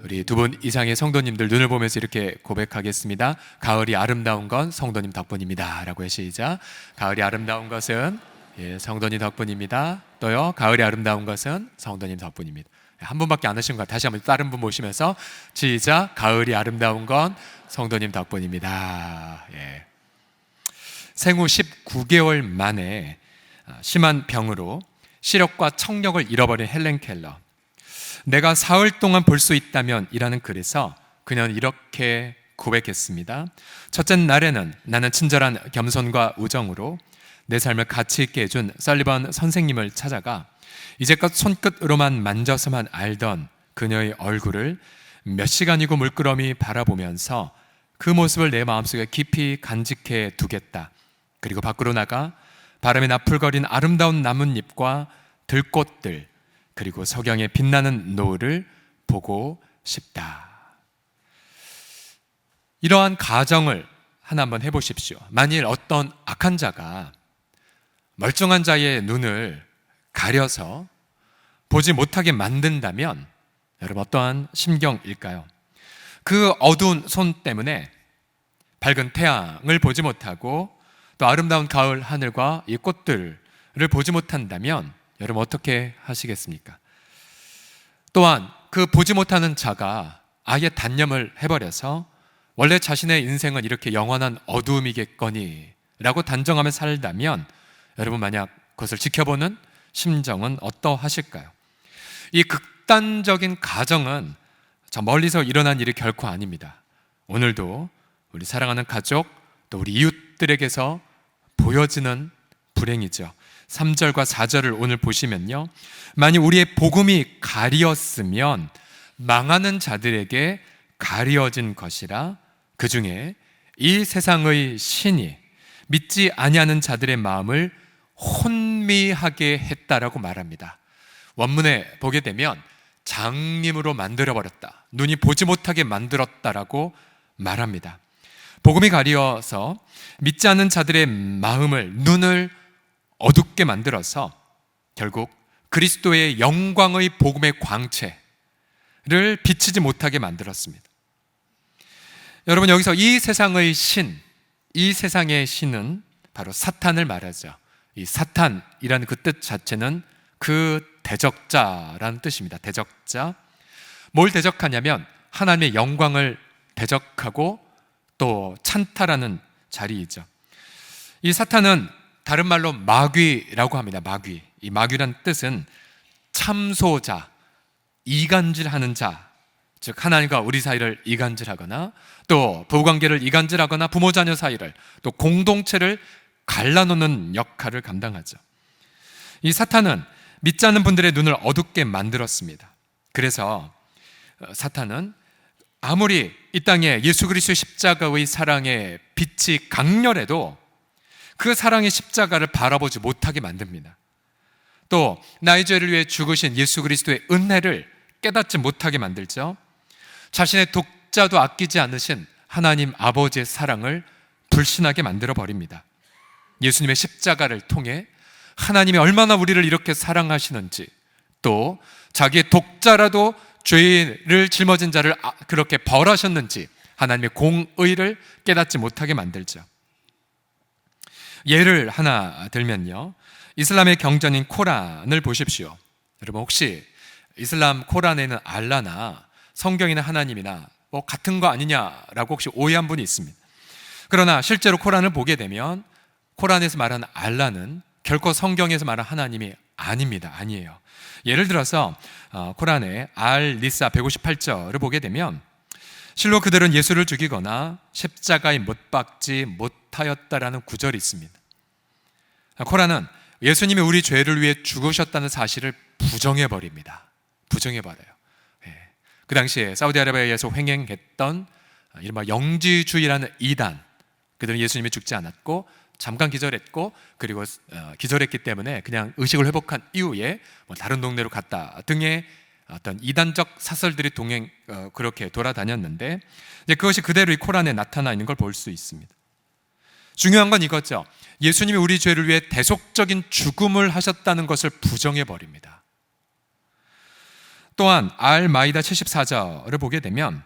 우리 두 분 이상의 성도님들 눈을 보면서 이렇게 고백하겠습니다. 가을이 아름다운 건 성도님 덕분입니다 라고 해. 시작. 가을이 아름다운 것은 성도님 덕분입니다. 또요, 가을이 아름다운 것은 성도님 덕분입니다. 한 분밖에 안 하신 것 같아요. 다시 한번 다른 분 모시면서 시작. 가을이 아름다운 건 성도님 덕분입니다. 생후 19개월 만에 심한 병으로 시력과 청력을 잃어버린 헬렌 켈러. 내가 사흘 동안 볼 수 있다면 이라는 글에서 그녀는 이렇게 고백했습니다. 첫째 날에는 나는 친절한 겸손과 우정으로 내 삶을 가치 있게 해준 설리번 선생님을 찾아가 이제껏 손끝으로만 만져서만 알던 그녀의 얼굴을 몇 시간이고 물끄러미 바라보면서 그 모습을 내 마음속에 깊이 간직해 두겠다. 그리고 밖으로 나가 바람에 나풀거린 아름다운 나뭇잎과 들꽃들, 그리고 석양에 빛나는 노을을 보고 싶다. 이러한 가정을 하나 한번 해보십시오. 만일 어떤 악한 자가 멀쩡한 자의 눈을 가려서 보지 못하게 만든다면 여러분 어떠한 심경일까요? 그 어두운 손 때문에 밝은 태양을 보지 못하고 또 아름다운 가을 하늘과 이 꽃들을 보지 못한다면 여러분 어떻게 하시겠습니까? 또한 그 보지 못하는 자가 아예 단념을 해버려서 원래 자신의 인생은 이렇게 영원한 어두움이겠거니 라고 단정하며 살다면 여러분 만약 그것을 지켜보는 심정은 어떠하실까요? 이 극단적인 가정은 저 멀리서 일어난 일이 결코 아닙니다. 오늘도 우리 사랑하는 가족 또 우리 이웃들에게서 보여지는 불행이죠. 3절과 4절을 오늘 보시면요, 만약 우리의 복음이 가리었으면 망하는 자들에게 가리어진 것이라 그 중에 이 세상의 신이 믿지 아니하는 자들의 마음을 혼미하게 했다라고 말합니다. 원문에 보게 되면 장님으로 만들어버렸다, 눈이 보지 못하게 만들었다라고 말합니다. 복음이 가리어서 믿지 않는 자들의 마음을, 눈을 어둡게 만들어서 결국 그리스도의 영광의 복음의 광채를 비치지 못하게 만들었습니다. 여러분 여기서 이 세상의 신, 이 세상의 신은 바로 사탄을 말하죠. 이 사탄이라는 그 뜻 자체는 그 대적자라는 뜻입니다. 대적자. 뭘 대적하냐면 하나님의 영광을 대적하고 또 찬탈하는 자리이죠. 이 사탄은 다른 말로 마귀라고 합니다. 마귀. 이 마귀란 뜻은 참소자, 이간질하는 자, 즉 하나님과 우리 사이를 이간질하거나 또 부부관계를 이간질하거나 부모 자녀 사이를 또 공동체를 갈라놓는 역할을 감당하죠. 이 사탄은 믿지 않는 분들의 눈을 어둡게 만들었습니다. 그래서 사탄은 아무리 이 땅에 예수 그리스도의 십자가의 사랑의 빛이 강렬해도 그 사랑의 십자가를 바라보지 못하게 만듭니다. 또 나의 죄를 위해 죽으신 예수 그리스도의 은혜를 깨닫지 못하게 만들죠. 자신의 독자도 아끼지 않으신 하나님 아버지의 사랑을 불신하게 만들어 버립니다. 예수님의 십자가를 통해 하나님이 얼마나 우리를 이렇게 사랑하시는지, 또 자기의 독자라도 죄를 짊어진 자를 그렇게 벌하셨는지 하나님의 공의를 깨닫지 못하게 만들죠. 예를 하나 들면요, 이슬람의 경전인 코란을 보십시오. 여러분 혹시 이슬람 코란에는 알라나 성경이나 하나님이나 뭐 같은 거 아니냐라고 혹시 오해한 분이 있습니다. 그러나 실제로 코란을 보게 되면 코란에서 말하는 알라는 결코 성경에서 말하는 하나님이 아닙니다. 아니에요. 예를 들어서 코란의 알-니사 158절을 보게 되면 실로 그들은 예수를 죽이거나 십자가에 못 박지 못하였다라는 구절이 있습니다. 코란은 예수님이 우리 죄를 위해 죽으셨다는 사실을 부정해버립니다. 부정해버려요. 그 당시에 사우디아라비아에서 횡행했던 이른바 영지주의라는 이단, 그들은 예수님이 죽지 않았고 잠깐 기절했고 그리고 기절했기 때문에 그냥 의식을 회복한 이후에 다른 동네로 갔다 등의 어떤 이단적 사설들이 그렇게 돌아다녔는데 이제 그것이 그대로 이 코란에 나타나 있는 걸 볼 수 있습니다. 중요한 건 이거죠. 예수님이 우리 죄를 위해 대속적인 죽음을 하셨다는 것을 부정해 버립니다. 또한 알마이다 74절을 보게 되면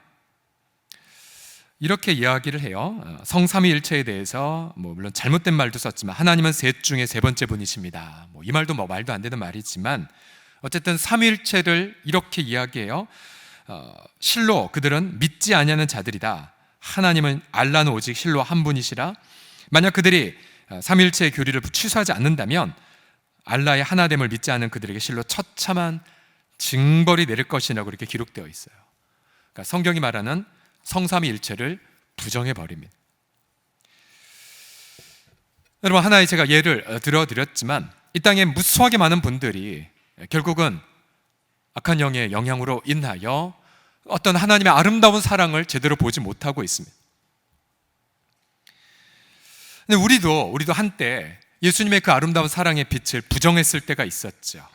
이렇게 이야기를 해요. 성삼위일체에 대해서 물론 잘못된 말도 썼지만 하나님은 셋 중에 세 번째 분이십니다. 이 말도 말도 안 되는 말이지만 어쨌든 삼위일체를 이렇게 이야기해요. 실로 그들은 믿지 아니하는 자들이다. 하나님은 알라는 오직 실로 한 분이시라. 만약 그들이 삼위일체의 교리를 취소하지 않는다면 알라의 하나됨을 믿지 않은 그들에게 실로 처참한 징벌이 내릴 것이라고 이렇게 기록되어 있어요. 그러니까 성경이 말하는 성삼위일체를 부정해 버립니다. 여러분, 하나의 제가 예를 들어드렸지만 이 땅에 무수하게 많은 분들이 결국은 악한 영의 영향으로 인하여 어떤 하나님의 아름다운 사랑을 제대로 보지 못하고 있습니다. 근데 우리도 한때 예수님의 그 아름다운 사랑의 빛을 부정했을 때가 있었죠.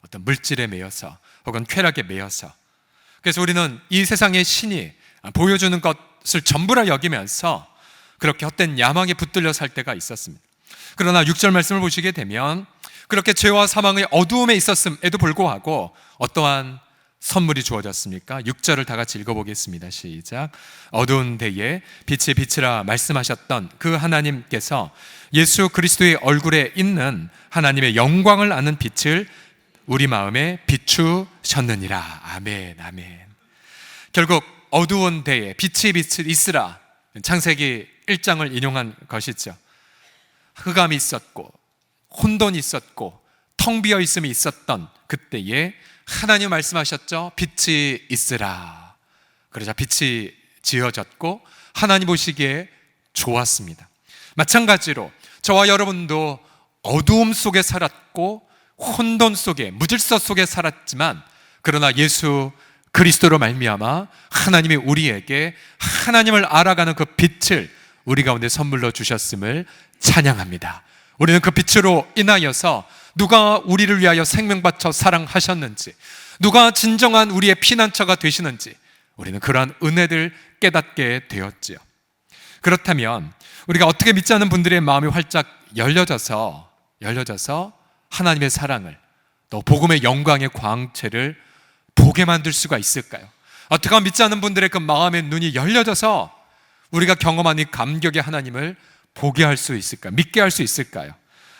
어떤 물질에 매여서 혹은 쾌락에 매여서. 그래서 우리는 이 세상의 신이 보여주는 것을 전부라 여기면서 그렇게 헛된 야망에 붙들려 살 때가 있었습니다. 그러나 6절 말씀을 보시게 되면 그렇게 죄와 사망의 어두움에 있었음에도 불구하고 어떠한 선물이 주어졌습니까? 6절을 다 같이 읽어보겠습니다. 시작. 어두운 데에 빛이 빛이라 말씀하셨던 그 하나님께서 예수 그리스도의 얼굴에 있는 하나님의 영광을 아는 빛을 우리 마음에 비추셨느니라. 아멘, 아멘. 결국 어두운 데에 빛이 있으라. 창세기 1장을 인용한 것이죠. 흑암이 있었고 혼돈이 있었고 텅 비어 있음이 있었던 그때에 하나님 말씀하셨죠. 빛이 있으라. 그러자 빛이 지어졌고 하나님 보시기에 좋았습니다. 마찬가지로 저와 여러분도 어두움 속에 살았고 혼돈 속에 무질서 속에 살았지만 그러나 예수 그리스도로 말미암아 하나님이 우리에게 하나님을 알아가는 그 빛을 우리 가운데 선물로 주셨음을 찬양합니다. 우리는 그 빛으로 인하여서 누가 우리를 위하여 생명 바쳐 사랑하셨는지, 누가 진정한 우리의 피난처가 되시는지 우리는 그러한 은혜를 깨닫게 되었지요. 그렇다면 우리가 어떻게 믿지 않는 분들의 마음이 활짝 열려져서 하나님의 사랑을 또 복음의 영광의 광채를 보게 만들 수가 있을까요? 어떻게 하면 믿지 않는 분들의 그 마음의 눈이 열려져서 우리가 경험한 이 감격의 하나님을 보게 할 수 있을까요? 믿게 할 수 있을까요?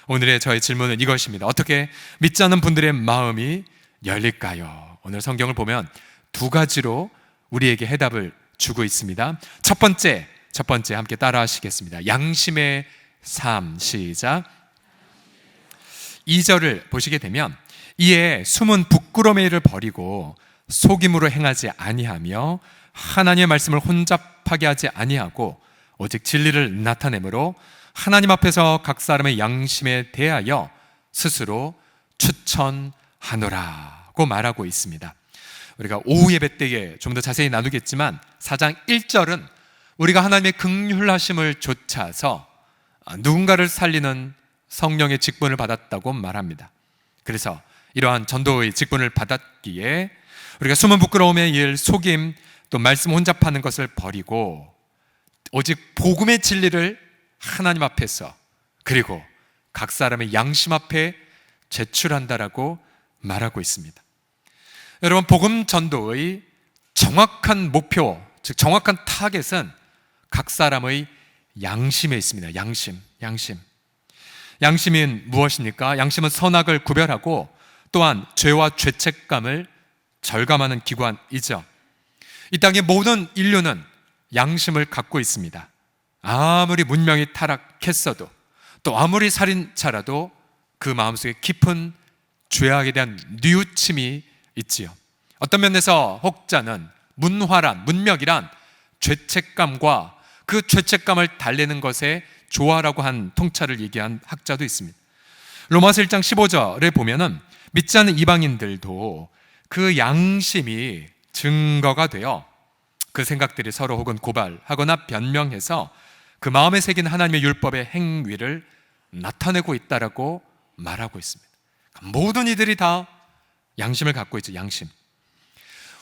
오늘의 저의 질문은 이것입니다. 어떻게 믿지 않는 분들의 마음이 열릴까요? 오늘 성경을 보면 두 가지로 우리에게 해답을 주고 있습니다. 첫 번째 함께 따라 하시겠습니다. 양심의 삶. 시작. 2절을 보시게 되면 이에 숨은 부끄러움의 일을 버리고 속임으로 행하지 아니하며 하나님의 말씀을 혼잡하게 하지 아니하고 오직 진리를 나타내므로 하나님 앞에서 각 사람의 양심에 대하여 스스로 추천하노라고 말하고 있습니다. 우리가 오후 예배 때에 좀 더 자세히 나누겠지만 4장 1절은 우리가 하나님의 긍휼하심을 좇아서 누군가를 살리는 성령의 직분을 받았다고 말합니다. 그래서 이러한 전도의 직분을 받았기에 우리가 숨은 부끄러움의 일, 속임, 또 말씀 혼잡하는 것을 버리고 오직 복음의 진리를 하나님 앞에서 그리고 각 사람의 양심 앞에 제출한다라고 말하고 있습니다. 여러분, 복음 전도의 정확한 목표, 즉 정확한 타겟은 각 사람의 양심에 있습니다. 양심은 무엇입니까? 양심은 선악을 구별하고 또한 죄와 죄책감을 절감하는 기관이죠. 이 땅의 모든 인류는 양심을 갖고 있습니다. 아무리 문명이 타락했어도 또 아무리 살인자라도 그 마음속에 깊은 죄악에 대한 뉘우침이 있지요. 어떤 면에서 혹자는 문명이란 죄책감과 그 죄책감을 달래는 것에 조화라고 한 통찰을 얘기한 학자도 있습니다. 로마서 1장 15절에 보면은 믿지 않는 이방인들도 그 양심이 증거가 되어 그 생각들이 서로 혹은 고발하거나 변명해서 그 마음에 새긴 하나님의 율법의 행위를 나타내고 있다라고 말하고 있습니다. 모든 이들이 다 양심을 갖고 있죠. 양심.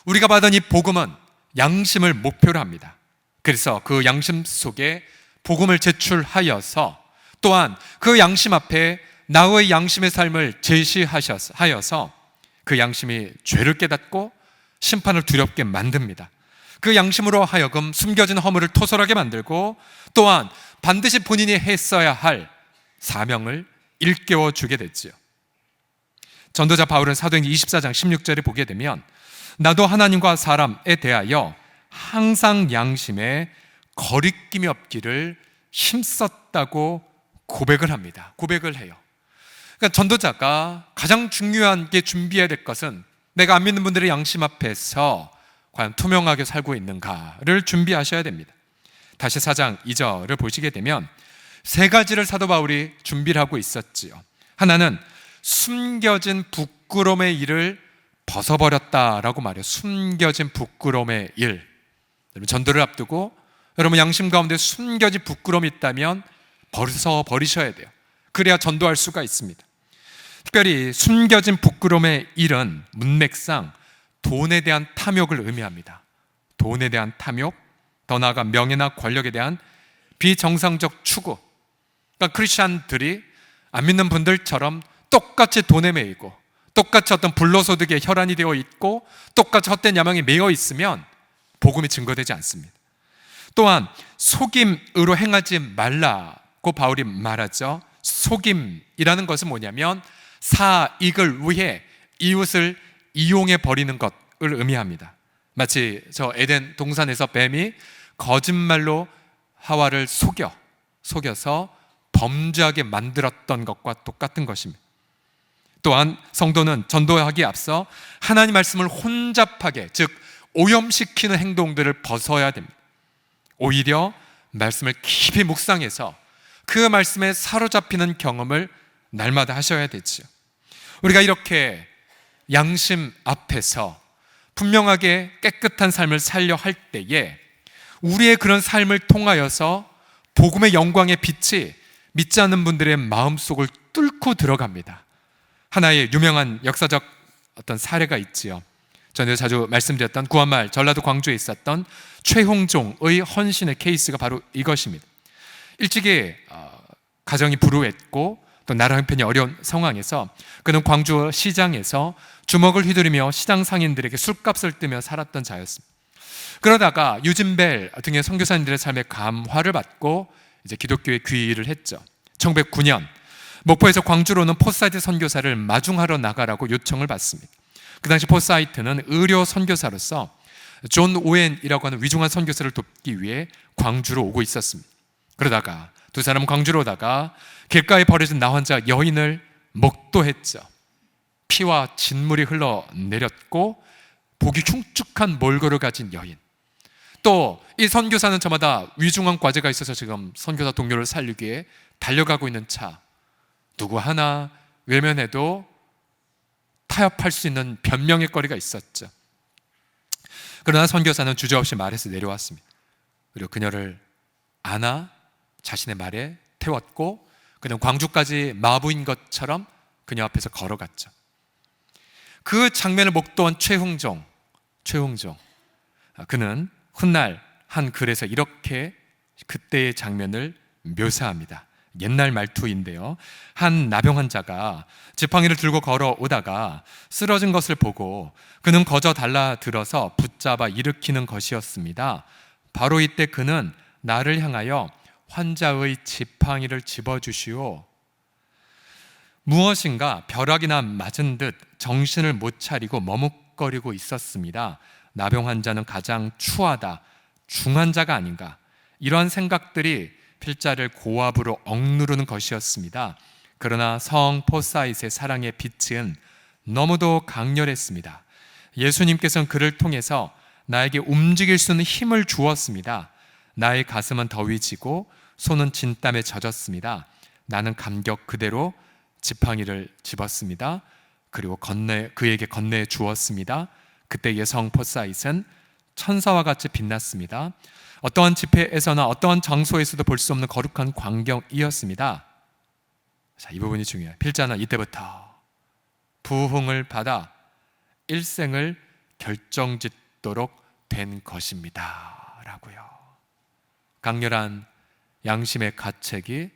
우리가 받은 이 복음은 양심을 목표로 합니다. 그래서 그 양심 속에 복음을 제출하여서 또한 그 양심 앞에 나의 양심의 삶을 제시하여서 그 양심이 죄를 깨닫고 심판을 두렵게 만듭니다. 그 양심으로 하여금 숨겨진 허물을 토설하게 만들고 또한 반드시 본인이 했어야 할 사명을 일깨워 주게 됐지요. 전도자 바울은 사도행전 24장 16절에 보게 되면 나도 하나님과 사람에 대하여 항상 양심에 거리낌이 없기를 힘썼다고 고백을 합니다. 고백을 해요. 그러니까 전도자가 가장 중요한 게 준비해야 될 것은 내가 안 믿는 분들의 양심 앞에서 과연 투명하게 살고 있는가를 준비하셔야 됩니다. 다시 4장 2절을 보시게 되면 세 가지를 사도 바울이 준비를 하고 있었지요. 하나는 숨겨진 부끄러움의 일을 벗어버렸다라고 말해요. 숨겨진 부끄러움의 일. 여러분, 전도를 앞두고 여러분 양심 가운데 숨겨진 부끄러움이 있다면 버리셔야 돼요. 그래야 전도할 수가 있습니다. 특별히 숨겨진 부끄러움의 일은 문맥상 돈에 대한 탐욕을 의미합니다. 돈에 대한 탐욕, 더 나아가 명예나 권력에 대한 비정상적 추구. 그러니까 크리스찬들이 안 믿는 분들처럼 똑같이 돈에 매이고 똑같이 어떤 불로소득에 혈안이 되어 있고 똑같이 헛된 야망에 매여 있으면 복음이 증거되지 않습니다. 또한 속임으로 행하지 말라고 바울이 말하죠. 속임이라는 것은 뭐냐면 사익을 위해 이웃을 이용해 버리는 것을 의미합니다. 마치 저 에덴 동산에서 뱀이 거짓말로 하와를 속여서 범죄하게 만들었던 것과 똑같은 것입니다. 또한 성도는 전도하기에 앞서 하나님 말씀을 혼잡하게, 즉 오염시키는 행동들을 벗어야 됩니다. 오히려 말씀을 깊이 묵상해서 그 말씀에 사로잡히는 경험을 날마다 하셔야 되지요. 우리가 이렇게 양심 앞에서 분명하게 깨끗한 삶을 살려 할 때에 우리의 그런 삶을 통하여서 복음의 영광의 빛이 믿지 않는 분들의 마음속을 뚫고 들어갑니다. 하나의 유명한 역사적 어떤 사례가 있지요. 전에 자주 말씀드렸던 구한말 전라도 광주에 있었던 최홍종의 헌신의 케이스가 바로 이것입니다. 일찍이 가정이 불우했고 또 나라 형편이 어려운 상황에서 그는 광주 시장에서 주먹을 휘두르며 시장 상인들에게 술값을 뜨며 살았던 자였습니다. 그러다가 유진벨 등의 선교사님들의 삶에 감화를 받고 이제 기독교에 귀의를 했죠. 1909년 목포에서 광주로 오는 포사이트 선교사를 마중하러 나가라고 요청을 받습니다. 그 당시 포사이트는 의료 선교사로서 존 오웬이라고 하는 위중한 선교사를 돕기 위해 광주로 오고 있었습니다. 그러다가 두 사람은 광주로 오다가 길가에 버려진 나 혼자 여인을 목도했죠. 피와 진물이 흘러내렸고 보기 흉측한 몰골을 가진 여인. 또 이 선교사는 저마다 위중한 과제가 있어서 지금 선교사 동료를 살리기 위해 달려가고 있는 차, 누구 하나 외면해도 타협할 수 있는 변명의 거리가 있었죠. 그러나 선교사는 주저없이 말에서 내려왔습니다. 그리고 그녀를 안아 자신의 말에 태웠고 그는 광주까지 마부인 것처럼 그녀 앞에서 걸어갔죠. 그 장면을 목도한 최홍종, 그는 훗날 한 글에서 이렇게 그때의 장면을 묘사합니다. 옛날 말투인데요. 한 나병 환자가 지팡이를 들고 걸어오다가 쓰러진 것을 보고 그는 거저 달라들어서 붙잡아 일으키는 것이었습니다. 바로 이때 그는 나를 향하여 환자의 지팡이를 집어주시오. 무엇인가 벼락이나 맞은 듯 정신을 못 차리고 머뭇거리고 있었습니다. 나병 환자는 가장 추하다, 중환자가 아닌가, 이러한 생각들이 필자를 고압으로 억누르는 것이었습니다. 그러나 성 포사잇의 사랑의 빛은 너무도 강렬했습니다. 예수님께서는 그를 통해서 나에게 움직일 수 있는 힘을 주었습니다. 나의 가슴은 더위 지고 손은 진땀에 젖었습니다. 나는 감격 그대로 지팡이를 집었습니다. 그리고 그에게 건네 주었습니다. 그때의 성 포사잇은 천사와 같이 빛났습니다. 어떠한 집회에서나 어떠한 장소에서도 볼 수 없는 거룩한 광경이었습니다. 자, 이 부분이 중요해요. 필자는 이때부터 부흥을 받아 일생을 결정짓도록 된 것입니다 라고요. 강렬한 양심의 가책이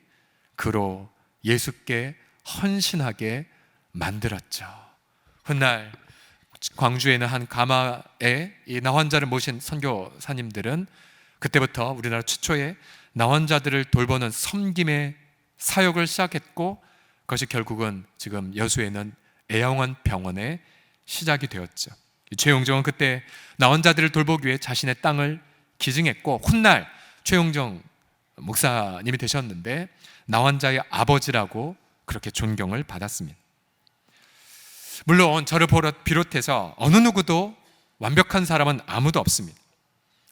그로 예수께 헌신하게 만들었죠. 훗날 광주에는 한 가마에 이 나환자를 모신 선교사님들은 그때부터 우리나라 최초의 나환자들을 돌보는 섬김의 사역을 시작했고, 그것이 결국은 지금 여수에는 애양원 병원의 시작이 되었죠. 최용정은 그때 나환자들을 돌보기 위해 자신의 땅을 기증했고, 훗날 최용정 목사님이 되셨는데 나환자의 아버지라고 그렇게 존경을 받았습니다. 물론 저를 비롯해서 어느 누구도 완벽한 사람은 아무도 없습니다.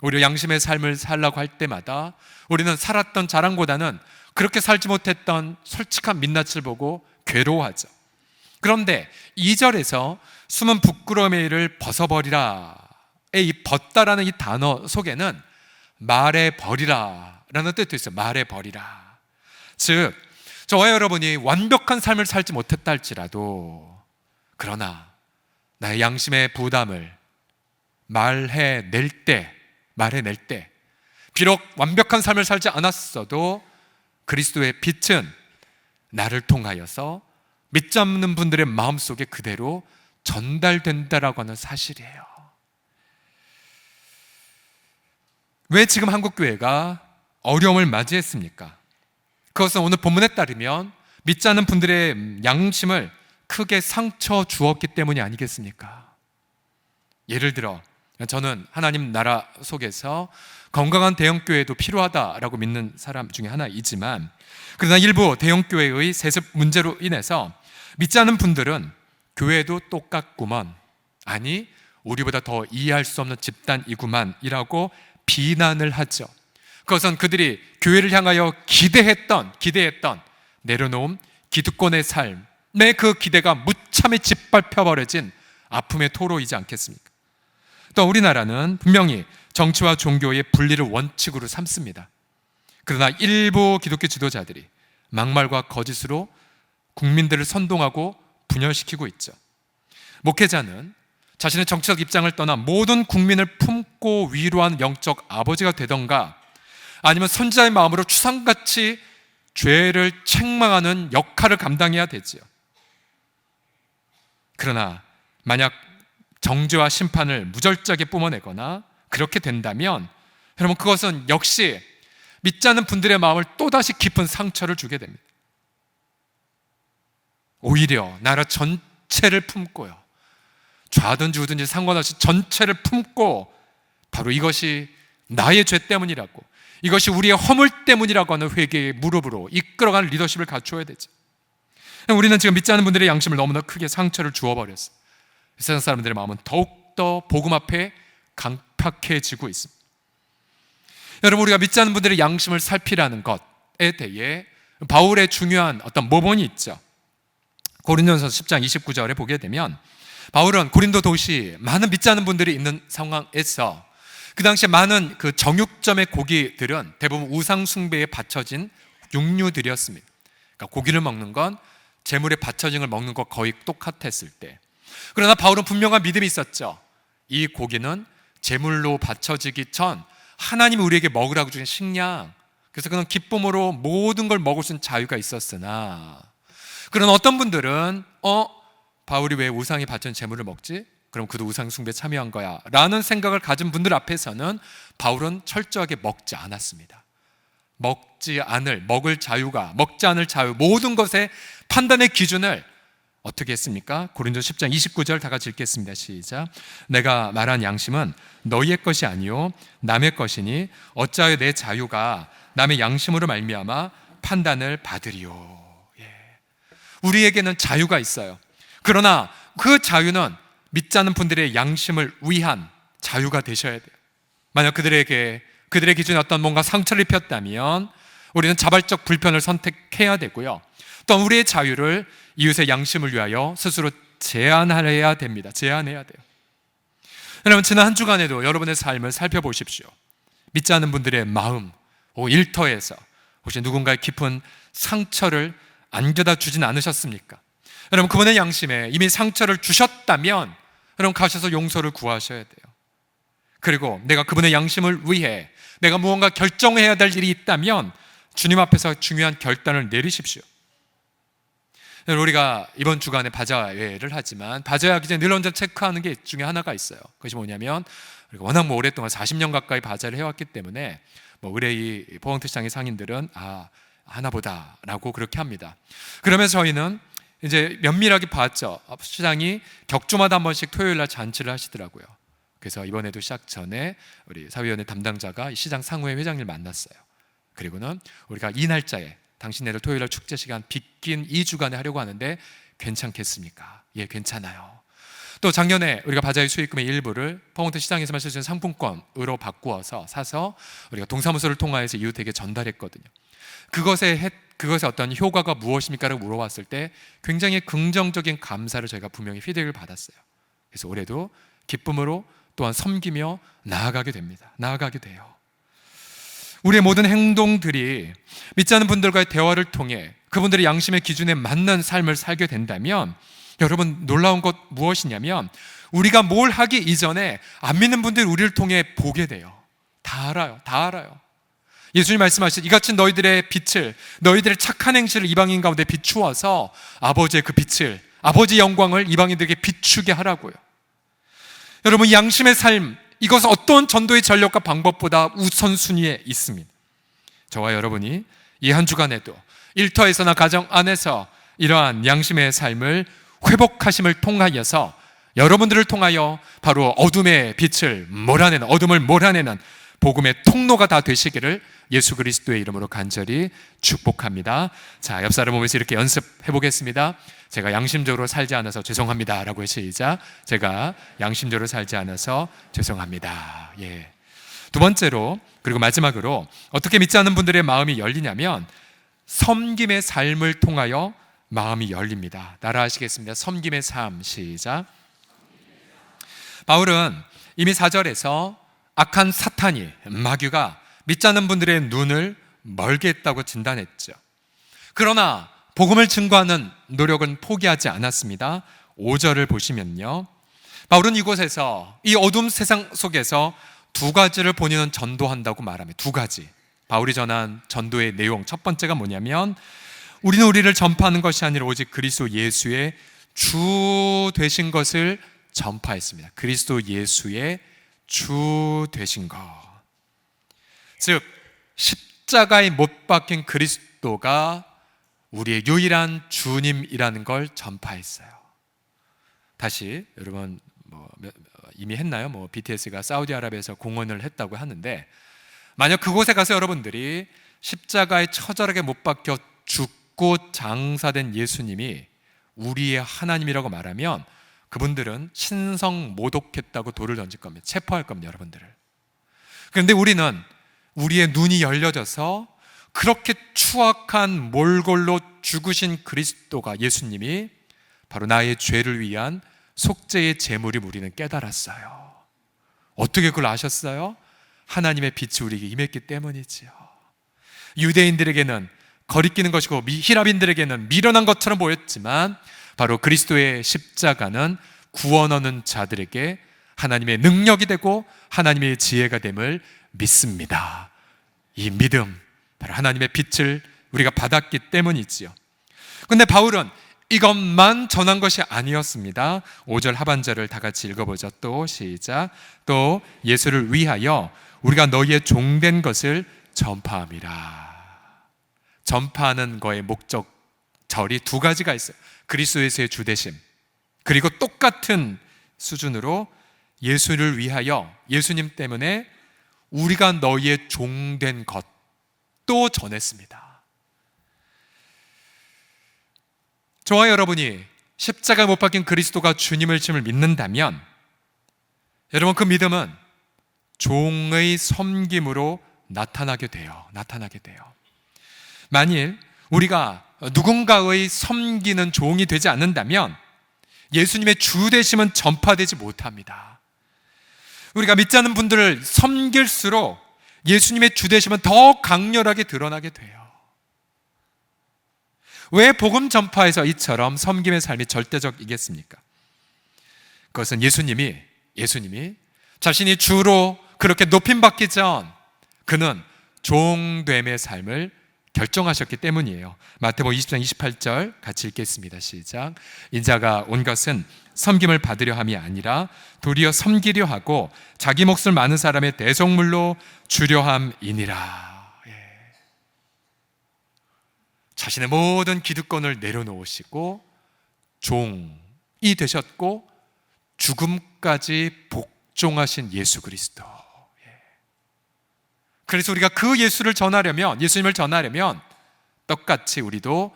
오히려 양심의 삶을 살라고 할 때마다 우리는 살았던 자랑보다는 그렇게 살지 못했던 솔직한 민낯을 보고 괴로워하죠. 그런데 2절에서 숨은 부끄러움의 일을 벗어버리라, 이 벗다라는 이 단어 속에는 말해버리라 라는 뜻도 있어요. 말해버리라. 즉, 저와 여러분이 완벽한 삶을 살지 못했다 할지라도, 그러나 나의 양심의 부담을 말해낼 때, 비록 완벽한 삶을 살지 않았어도 그리스도의 빛은 나를 통하여서 믿지 않는 분들의 마음속에 그대로 전달된다라고 하는 사실이에요. 왜 지금 한국교회가 어려움을 맞이했습니까? 그것은 오늘 본문에 따르면 믿지 않는 분들의 양심을 크게 상처 주었기 때문이 아니겠습니까? 예를 들어 저는 하나님 나라 속에서 건강한 대형교회도 필요하다라고 믿는 사람 중에 하나이지만, 그러나 일부 대형교회의 세습 문제로 인해서 믿지 않는 분들은 교회도 똑같구먼, 아니 우리보다 더 이해할 수 없는 집단이구만 이라고 비난을 하죠. 그것은 그들이 교회를 향하여 기대했던 내려놓은 기득권의 삶의 그 기대가 무참히 짓밟혀버려진 아픔의 토로이지 않겠습니까? 또 우리나라는 분명히 정치와 종교의 분리를 원칙으로 삼습니다. 그러나 일부 기독교 지도자들이 막말과 거짓으로 국민들을 선동하고 분열시키고 있죠. 목회자는 자신의 정치적 입장을 떠나 모든 국민을 품고 위로하는 영적 아버지가 되던가, 아니면 선지자의 마음으로 추상같이 죄를 책망하는 역할을 감당해야 되지요. 그러나 만약 정죄와 심판을 무절제하게 뿜어내거나 그렇게 된다면 여러분, 그것은 역시 믿지 않는 분들의 마음을 또다시 깊은 상처를 주게 됩니다. 오히려 나라 전체를 품고요, 좌든지 우든지 상관없이 전체를 품고 바로 이것이 나의 죄 때문이라고, 이것이 우리의 허물 때문이라고 하는 회개의 무릎으로 이끌어가는 리더십을 갖추어야 되죠. 우리는 지금 믿지 않는 분들의 양심을 너무나 크게 상처를 주어버렸어요. 세상 사람들의 마음은 더욱더 복음 앞에 강팍해지고 있습니다. 여러분, 우리가 믿지 않는 분들의 양심을 살피라는 것에 대해 바울의 중요한 어떤 모본이 있죠. 고린도전서 10장 29절에 보게 되면 바울은 고린도 도시 많은 믿지 않는 분들이 있는 상황에서 그 당시에 많은 그 정육점의 고기들은 대부분 우상 숭배에 바쳐진 육류들이었습니다. 그러니까 고기를 먹는 건 제물에 바쳐진 걸 먹는 것 거의 똑같았을 때, 그러나 바울은 분명한 믿음이 있었죠. 이 고기는 제물로 바쳐지기 전 하나님이 우리에게 먹으라고 주신 식량, 그래서 그는 기쁨으로 모든 걸 먹을 수 있는 자유가 있었으나, 그런 어떤 분들은 바울이 왜 우상이 바쳐진 제물을 먹지? 그럼 그도 우상 숭배에 참여한 거야 라는 생각을 가진 분들 앞에서는 바울은 철저하게 먹지 않았습니다. 먹을 자유, 모든 것의 판단의 기준을 어떻게 했습니까? 고린도서 10장 29절 다 같이 읽겠습니다. 시작. 내가 말한 양심은 너희의 것이 아니요 남의 것이니 어찌하여 내 자유가 남의 양심으로 말미암아 판단을 받으리요. 우리에게는 자유가 있어요. 그러나 그 자유는 믿지 않는 분들의 양심을 위한 자유가 되셔야 돼요. 만약 그들의 기준에 어떤 뭔가 상처를 입혔다면 우리는 자발적 불편을 선택해야 되고요, 또 우리의 자유를 이웃의 양심을 위하여 스스로 제한해야 됩니다. 제한해야 돼요. 여러분, 지난 한 주간에도 여러분의 삶을 살펴보십시오. 믿지 않는 분들의 마음, 일터에서 혹시 누군가의 깊은 상처를 안겨다 주진 않으셨습니까? 여러분, 그분의 양심에 이미 상처를 주셨다면 여러분 가셔서 용서를 구하셔야 돼요. 그리고 내가 그분의 양심을 위해 내가 무언가 결정해야 될 일이 있다면 주님 앞에서 중요한 결단을 내리십시오. 우리가 이번 주간에 바자회를 하지만 바자회하기 전에 늘 먼저 체크하는 게 중에 하나가 있어요. 그것이 뭐냐면 우리가 워낙 오랫동안 40년 가까이 바자회를 해왔기 때문에 의뢰의 포항트 시장의 상인들은 하나보다 라고 그렇게 합니다. 그러면서 저희는 이제 면밀하게 봤죠. 시장이 격주마다 한 번씩 토요일날 잔치를 하시더라고요. 그래서 이번에도 시작 전에 우리 사회위원회 담당자가 시장 상호회 회장님을 만났어요. 그리고는 우리가 이 날짜에 당신네들 토요일날 축제 시간 빗긴 2주간에 하려고 하는데 괜찮겠습니까? 예, 괜찮아요. 또 작년에 우리가 바자회 수익금의 일부를 포항트 시장에서만 쓸 수 있는 상품권으로 바꾸어서 사서 우리가 동사무소를 통하여서 이웃에게 전달했거든요. 그것의 어떤 효과가 무엇입니까? 라고 물어봤을 때 굉장히 긍정적인 감사를 저희가 분명히 피드백을 받았어요. 그래서 올해도 기쁨으로 또한 섬기며 나아가게 됩니다. 나아가게 돼요. 우리의 모든 행동들이 믿지 않는 분들과의 대화를 통해 그분들의 양심의 기준에 맞는 삶을 살게 된다면 여러분 놀라운 것 무엇이냐면 우리가 뭘 하기 이전에 안 믿는 분들이 우리를 통해 보게 돼요. 다 알아요. 다 알아요. 예수님 말씀하시듯 이같이 너희들의 빛을, 너희들의 착한 행실을 이방인 가운데 비추어서 아버지의 그 빛을, 아버지의 영광을 이방인들에게 비추게 하라고요. 여러분 양심의 삶, 이것은 어떤 전도의 전력과 방법보다 우선순위에 있습니다. 저와 여러분이 이 한 주간에도 일터에서나 가정 안에서 이러한 양심의 삶을 회복하심을 통하여서 여러분들을 통하여 바로 어둠의 빛을 몰아내는, 어둠을 몰아내는 복음의 통로가 다 되시기를 예수 그리스도의 이름으로 간절히 축복합니다. 자, 옆 사람 보면서 이렇게 연습해 보겠습니다. 제가 양심적으로 살지 않아서 죄송합니다 라고 시작. 제가 양심적으로 살지 않아서 죄송합니다. 예. 두 번째로, 그리고 마지막으로 어떻게 믿지 않는 분들의 마음이 열리냐면 섬김의 삶을 통하여 마음이 열립니다. 따라하시겠습니다. 섬김의 삶. 시작. 바울은 이미 4절에서 악한 사탄이, 마귀가 믿지 않는 분들의 눈을 멀게 했다고 진단했죠. 그러나 복음을 증거하는 노력은 포기하지 않았습니다. 5절을 보시면요, 바울은 이곳에서 이 어두운 세상 속에서 두 가지를 본인은 전도한다고 말합니다. 두 가지. 바울이 전한 전도의 내용, 첫 번째가 뭐냐면 우리는 우리를 전파하는 것이 아니라 오직 그리스도 예수의 주 되신 것을 전파했습니다. 그리스도 예수의 주 되신 것, 즉 십자가에 못 박힌 그리스도가 우리의 유일한 주님이라는 걸 전파했어요. 다시 여러분 이미 했나요? BTS가 사우디아라비아에서 공헌을 했다고 하는데 만약 그곳에 가서 여러분들이 십자가에 처절하게 못 박혀 죽고 장사된 예수님이 우리의 하나님이라고 말하면 그분들은 신성 모독했다고 돌을 던질 겁니다. 체포할 겁니다, 여러분들을. 그런데 우리는 우리의 눈이 열려져서 그렇게 추악한 몰골로 죽으신 그리스도가, 예수님이 바로 나의 죄를 위한 속죄의 제물이 우리는 깨달았어요. 어떻게 그걸 아셨어요? 하나님의 빛이 우리에게 임했기 때문이지요. 유대인들에게는 거리끼는 것이고 히라빈들에게는 미련한 것처럼 보였지만 바로 그리스도의 십자가는 구원 얻는 자들에게 하나님의 능력이 되고 하나님의 지혜가 됨을 믿습니다. 이 믿음, 바로 하나님의 빛을 우리가 받았기 때문이지요. 그런데 바울은 이것만 전한 것이 아니었습니다. 5절 하반절을 다 같이 읽어보죠. 또 시작. 또 예수를 위하여 우리가 너희의 종된 것을 전파함이라. 전파하는 거의 목적절이 두 가지가 있어요. 그리스도의 주되심, 그리고 똑같은 수준으로 예수를 위하여, 예수님 때문에 우리가 너희의 종된 것도 전했습니다. 저와 여러분이 십자가에 못 박힌 그리스도가 주님을 믿는다면 여러분 그 믿음은 종의 섬김으로 나타나게 돼요. 만일 우리가 누군가의 섬기는 종이 되지 않는다면 예수님의 주 되심은 전파되지 못합니다. 우리가 믿지 않는 분들을 섬길수록 예수님의 주 되심은 더 강렬하게 드러나게 돼요. 왜 복음 전파에서 이처럼 섬김의 삶이 절대적이겠습니까? 그것은 예수님이 자신이 주로 그렇게 높임받기 전 그는 종됨의 삶을 결정하셨기 때문이에요. 마태복음 20장 28절 같이 읽겠습니다. 시작. 인자가 온 것은 섬김을 받으려 함이 아니라 도리어 섬기려 하고 자기 몫을 많은 사람의 대속물로 주려 함이니라. 자신의 모든 기득권을 내려놓으시고 종이 되셨고 죽음까지 복종하신 예수 그리스도. 그래서 우리가 그 예수님을 전하려면 똑같이 우리도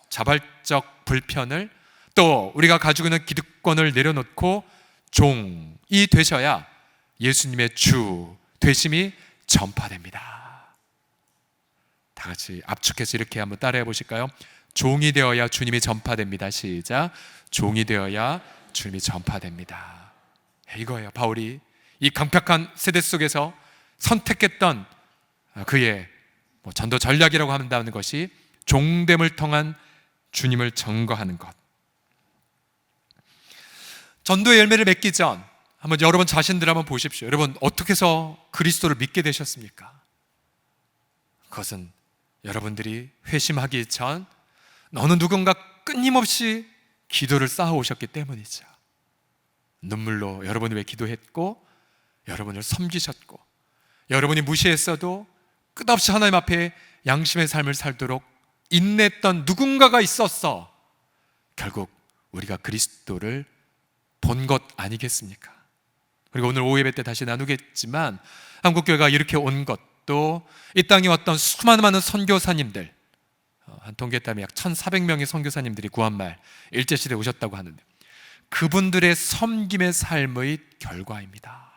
자발적 불편을, 또 우리가 가지고 있는 기득권을 내려놓고 종이 되셔야 예수님의 주 되심이 전파됩니다. 다 같이 압축해서 이렇게 한번 따라해 보실까요? 종이 되어야 주님이 전파됩니다. 시작. 종이 되어야 주님이 전파됩니다. 이거예요. 바울이 이 강팍한 세대 속에서 선택했던 그의 전도 전략이라고 한다는 것이 종됨을 통한 주님을 증거하는 것. 전도의 열매를 맺기 전 한번 여러분 자신들 한번 보십시오. 여러분 어떻게 해서 그리스도를 믿게 되셨습니까? 그것은 여러분들이 회심하기 전 어느 누군가 끊임없이 기도를 쌓아오셨기 때문이죠. 눈물로 여러분을 위해 기도했고, 여러분을 섬기셨고, 여러분이 무시했어도 끝없이 하나님 앞에 양심의 삶을 살도록 인내했던 누군가가 있었어. 결국 우리가 그리스도를 본 것 아니겠습니까? 그리고 오늘 오후 예배 때 다시 나누겠지만 한국교회가 이렇게 온 것도 이 땅에 왔던 수많은 선교사님들, 한 통계에 따르면 약 1,400명의 선교사님들이 구한말 일제시대에 오셨다고 하는데 그분들의 섬김의 삶의 결과입니다.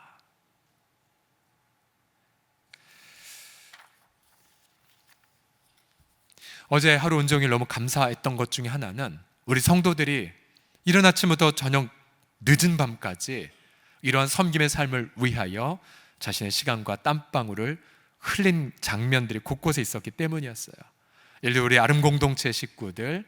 어제 하루 온종일 너무 감사했던 것 중에 하나는 우리 성도들이 이른 아침부터 저녁 늦은 밤까지 이러한 섬김의 삶을 위하여 자신의 시간과 땀방울을 흘린 장면들이 곳곳에 있었기 때문이었어요. 예를 들어 우리 아름 공동체 식구들,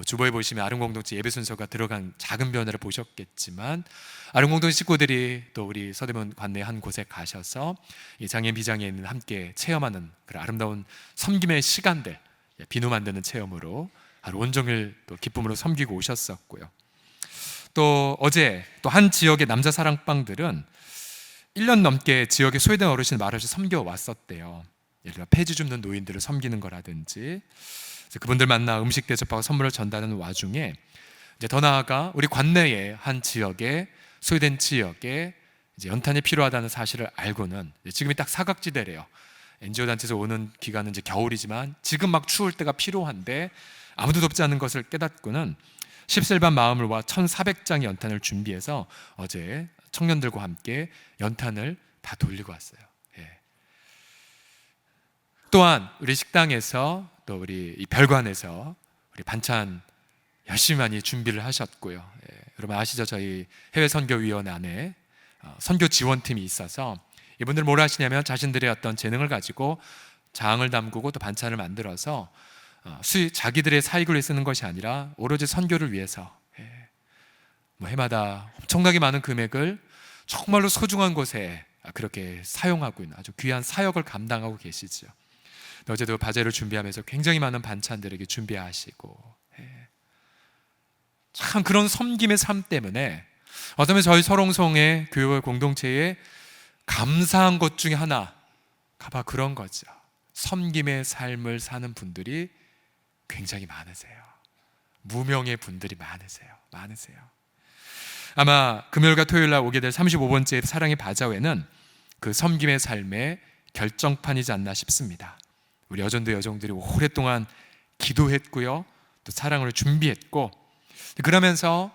주보에 보시면 아름 공동체 예배 순서가 들어간 작은 변화를 보셨겠지만 아름 공동체 식구들이 또 우리 서대문 관내 한 곳에 가셔서 이 장애인 비장애인을 함께 체험하는 그런 아름다운 섬김의 시간들, 비누 만드는 체험으로 하루 온종일 또 기쁨으로 섬기고 오셨었고요. 또 어제 또 한 지역의 남자 사랑방들은 1년 넘게 지역의 소외된 어르신을 말없이 섬겨왔었대요. 예를 들어 폐지 줍는 노인들을 섬기는 거라든지, 그분들 만나 음식 대접하고 선물을 전달하는 와중에 이제 더 나아가 우리 관내의 한 지역에, 소외된 지역에 이제 연탄이 필요하다는 사실을 알고는, 지금이 딱 사각지대래요. NGO 단체에서 오는 기간은 이제 겨울이지만 지금 막 추울 때가 필요한데 아무도 돕지 않는 것을 깨닫고는 십슬반 마음을 모아 1,400장의 연탄을 준비해서 어제 청년들과 함께 연탄을 다 돌리고 왔어요. 또한 우리 식당에서 또 우리 이 별관에서 우리 반찬 열심히 많이 준비를 하셨고요. 여러분 아시죠? 저희 해외 선교위원회 안에 선교 지원팀이 있어서 이분들 뭘 하시냐면 자신들의 어떤 재능을 가지고 장을 담그고 또 반찬을 만들어서 자기들의 사익을 위해 쓰는 것이 아니라 오로지 선교를 위해서 해마다 엄청나게 많은 금액을 정말로 소중한 곳에 그렇게 사용하고 있는 아주 귀한 사역을 감당하고 계시죠. 어제도 바제를 준비하면서 굉장히 많은 반찬들에게 준비하시고, 참 그런 섬김의 삶 때문에 어쩌면 저희 설홍성의 교회 공동체에 감사한 것 중에 하나, 가봐 그런 거죠. 섬김의 삶을 사는 분들이 굉장히 많으세요. 무명의 분들이 많으세요. 아마 금요일과 토요일 날 오게 될 35번째 사랑의 바자회는 그 섬김의 삶의 결정판이지 않나 싶습니다. 우리 여전도 여종들이 오랫동안 기도했고요, 또 사랑을 준비했고, 그러면서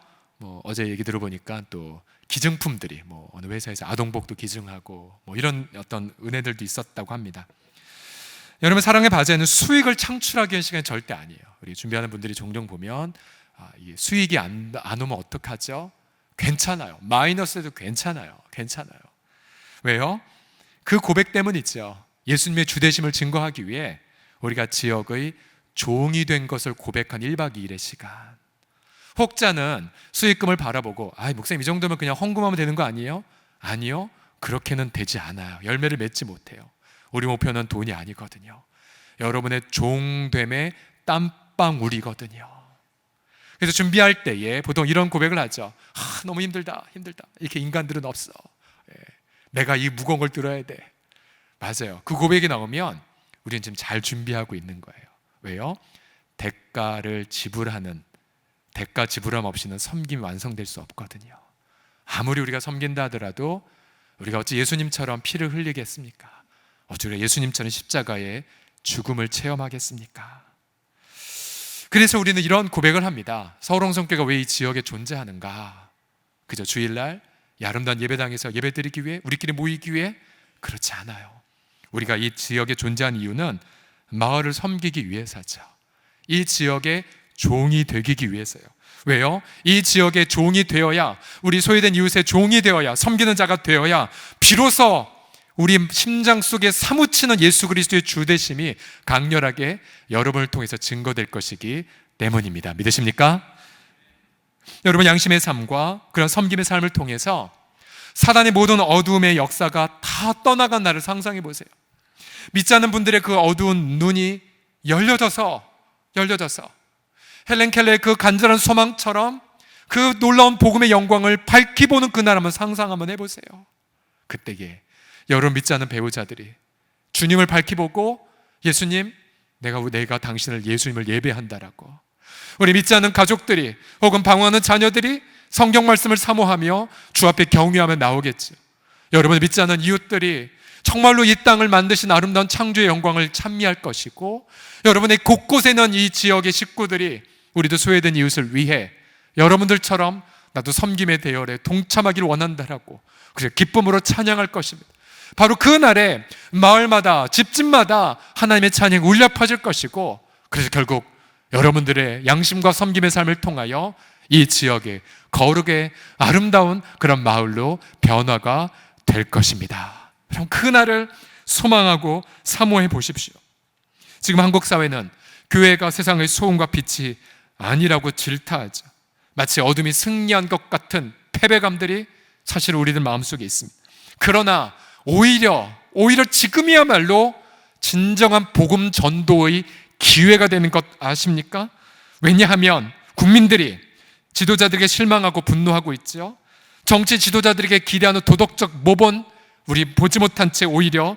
어제 얘기 들어보니까 또 기증품들이 어느 회사에서 아동복도 기증하고 이런 어떤 은혜들도 있었다고 합니다. 여러분, 사랑의 바자회는 수익을 창출하기 위한 시간이 절대 아니에요. 우리 준비하는 분들이 종종 보면 이 수익이 안 오면 어떡하죠? 괜찮아요. 마이너스에도 괜찮아요. 왜요? 그 고백 때문이죠. 예수님의 주되심을 증거하기 위해 우리가 지역의 종이 된 것을 고백한 1박 2일의 시간. 혹자는 수익금을 바라보고 목사님 이 정도면 그냥 헌금하면 되는 거 아니에요? 아니요, 그렇게는 되지 않아요. 열매를 맺지 못해요. 우리 목표는 돈이 아니거든요. 여러분의 종됨의 땀방울이거든요. 그래서 준비할 때에 보통 이런 고백을 하죠. 너무 힘들다. 이렇게 인간들은 없어. 내가 이 무거운 걸 들어야 돼. 맞아요. 그 고백이 나오면 우리는 지금 잘 준비하고 있는 거예요. 왜요? 대가 지불함 없이는 섬김이 완성될 수 없거든요. 아무리 우리가 섬긴다 하더라도 우리가 어찌 예수님처럼 피를 흘리겠습니까? 어찌 우리가 예수님처럼 십자가의 죽음을 체험하겠습니까? 그래서 우리는 이런 고백을 합니다. 서울홍성교회가 왜 이 지역에 존재하는가? 그저 주일날 이 아름다운 예배당에서 예배드리기 위해, 우리끼리 모이기 위해? 그렇지 않아요. 우리가 이 지역에 존재한 이유는 마을을 섬기기 위해서죠. 이 지역의 종이 되기 위해서요. 왜요? 이 지역의 종이 되어야, 우리 소외된 이웃의 종이 되어야, 섬기는 자가 되어야 비로소 우리 심장 속에 사무치는 예수 그리스도의 주되심이 강렬하게 여러분을 통해서 증거될 것이기 때문입니다. 믿으십니까? 여러분, 양심의 삶과 그런 섬김의 삶을 통해서 사단의 모든 어두움의 역사가 다 떠나간 날을 상상해 보세요. 믿지 않는 분들의 그 어두운 눈이 열려져서 헬렌 켈러의 그 간절한 소망처럼 그 놀라운 복음의 영광을 밝히 보는 그날 한번 상상 한번 해보세요. 그때에 여러분 믿지 않는 배우자들이 주님을 밝히 보고, 예수님, 내가 당신을, 예수님을 예배한다라고, 우리 믿지 않는 가족들이 혹은 방황하는 자녀들이 성경 말씀을 사모하며 주 앞에 경유하며 나오겠죠. 여러분 믿지 않는 이웃들이 정말로 이 땅을 만드신 아름다운 창조의 영광을 찬미할 것이고, 여러분의 곳곳에 있는 이 지역의 식구들이 우리도 소외된 이웃을 위해 여러분들처럼 나도 섬김의 대열에 동참하기를 원한다라고 그래서 기쁨으로 찬양할 것입니다. 바로 그 날에 마을마다 집집마다 하나님의 찬양이 울려 퍼질 것이고, 그래서 결국 여러분들의 양심과 섬김의 삶을 통하여 이 지역의 거룩의 아름다운 그런 마을로 변화가 될 것입니다. 그럼 그 날을 소망하고 사모해 보십시오. 지금 한국 사회는 교회가 세상의 소음과 빛이 아니라고 질타하죠. 마치 어둠이 승리한 것 같은 패배감들이 사실 우리들 마음속에 있습니다. 그러나 오히려 지금이야말로 진정한 복음 전도의 기회가 되는 것 아십니까? 왜냐하면 국민들이 지도자들에게 실망하고 분노하고 있죠. 정치 지도자들에게 기대하는 도덕적 모본, 우리 보지 못한 채 오히려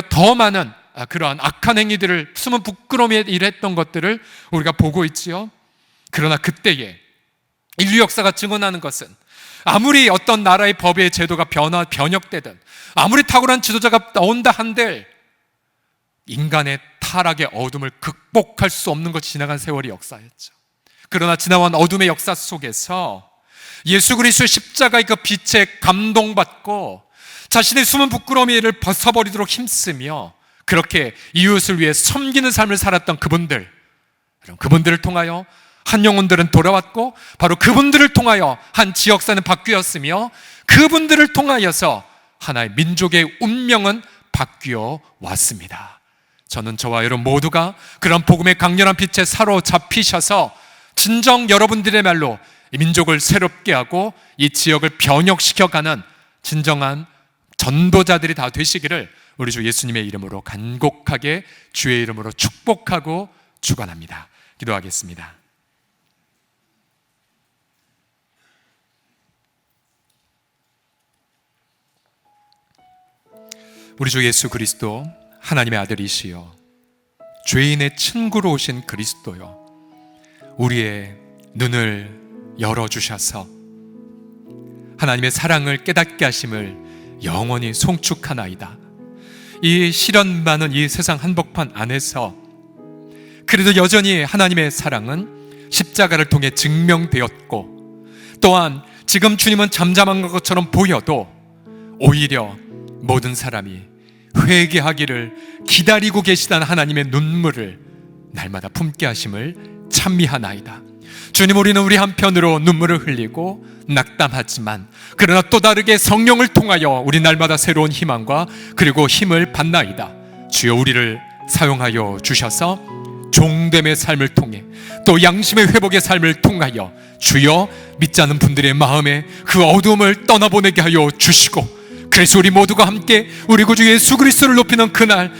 더 많은 그러한 악한 행위들을, 숨은 부끄러움에 일했던 것들을 우리가 보고 있지요. 그러나 그때에 인류 역사가 증언하는 것은, 아무리 어떤 나라의 법의 제도가 변혁되든, 아무리 탁월한 지도자가 나온다 한들 인간의 타락의 어둠을 극복할 수 없는 것이 지나간 세월이 역사였죠. 그러나 지나온 어둠의 역사 속에서 예수 그리스도의 십자가의 그 빛에 감동받고 자신의 숨은 부끄러움을 벗어버리도록 힘쓰며 그렇게 이웃을 위해 섬기는 삶을 살았던 그분들을 통하여 한 영혼들은 돌아왔고, 바로 그분들을 통하여 한 지역사는 바뀌었으며, 그분들을 통하여서 하나의 민족의 운명은 바뀌어 왔습니다. 저는 저와 여러분 모두가 그런 복음의 강렬한 빛에 사로잡히셔서 진정 여러분들의 말로 이 민족을 새롭게 하고 이 지역을 변혁시켜가는 진정한 전도자들이 다 되시기를 우리 주 예수님의 이름으로 간곡하게 주의 이름으로 축복하고 축원합니다. 기도하겠습니다. 우리 주 예수 그리스도, 하나님의 아들이시여 죄인의 친구로 오신 그리스도여, 우리의 눈을 열어주셔서 하나님의 사랑을 깨닫게 하심을 영원히 송축하나이다. 이 시련 많은 이 세상 한복판 안에서 그래도 여전히 하나님의 사랑은 십자가를 통해 증명되었고, 또한 지금 주님은 잠잠한 것처럼 보여도 오히려 모든 사람이 회개하기를 기다리고 계시다는 하나님의 눈물을 날마다 품게 하심을 찬미하나이다. 주님, 우리는 우리 한편으로 눈물을 흘리고 낙담하지만 그러나 또 다르게 성령을 통하여 우리 날마다 새로운 희망과 그리고 힘을 받나이다. 주여, 우리를 사용하여 주셔서 종됨의 삶을 통해 또 양심의 회복의 삶을 통하여 주여 믿지 않는 분들의 마음에 그 어두움을 떠나보내게 하여 주시고, 그래서 우리 모두가 함께 우리 구주 예수 그리스도를 높이는 그날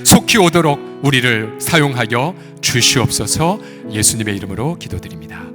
속히 오도록 우리를 사용하여 주시옵소서. 예수님의 이름으로 기도드립니다.